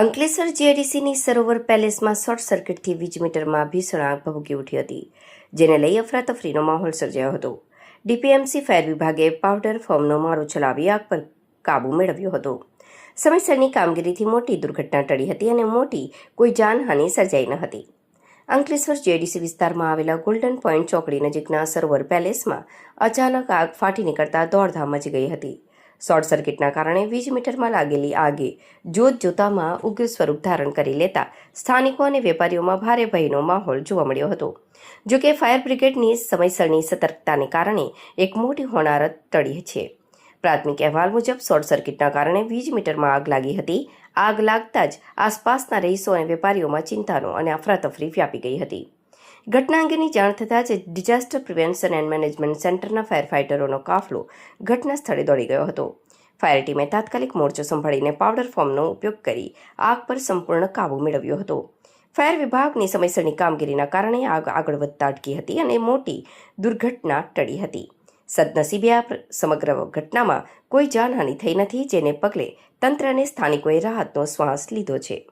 અંકલેશ્વર જીઆઈડીસીની સરોવર પેલેસમાં short સર્કિટથી વીજ મીટરમાં ભીષણ આગ ભભૂકી ઉઠી હતી, જેને લઈ અફરાતફરીનો માહોલ સર્જાયો હતો. ડીપીએમસી ફાયર વિભાગે પાવડર ફોર્મનો મારો ચલાવી આગ પર કાબૂ મેળવ્યો હતો. સમયસરની કામગીરીથી મોટી દુર્ઘટના ટળી હતી અને મોટી કોઈ જાનહાનિ સર્જાઈ ન હતી. અંકલેશ્વર જીઆઈડીસી વિસ્તારમાં આવેલા ગોલ્ડન પોઈન્ટ ચોકડી નજીકના સરોવર પેલેસમાં અચાનક આગ ફાટી નીકળતા દોડધામ મચી ગઈ હતી. શોર્ટ સર્કિટના કારણે વીજ મીટરમાં લાગેલી આગે જોતજોતામાં ઉગ્ર સ્વરૂપ ધારણ કરી લેતા સ્થાનિકો અને વેપારીઓમાં ભારે ભયનો માહોલ જોવા મળ્યો હતો. જોકે ફાયર બ્રિગેડની સમયસરની સતર્કતાને કારણે એક મોટી હોનારત ટળી છે. પ્રાથમિક અહેવાલ મુજબ શોર્ટ સર્કિટના કારણે વીજ મીટરમાં આગ લાગી હતી. આગ લાગતા જ આસપાસના રહીશો અને વેપારીઓમાં ચિંતાનો અને અફરાતફરી વ્યાપી ગઈ હતી. ઘટના અંગેની જાણ થતાં જ ડિઝાસ્ટર પ્રિવેન્શન એન્ડ મેનેજમેન્ટ સેન્ટરના ફાયર ફાઇટરોનો કાફલો ઘટના સ્થળે દોડી ગયો હતો. ફાયર ટીમે તાત્કાલિક મોરચો સંભાળીને પાવડર ફોર્મનો ઉપયોગ કરી આગ પર સંપૂર્ણ કાબૂ મેળવ્યો હતો. ફાયર વિભાગની સમયસરની કામગીરીના કારણે આગ આગળ વધતા અટકી હતી અને મોટી દુર્ઘટના ટળી હતી. સદનસીબે આ સમગ્ર ઘટનામાં કોઈ જાનહાનિ થઈ નથી, જેને પગલે તંત્ર અને સ્થાનિકોએ રાહતનો શ્વાસ લીધો છે.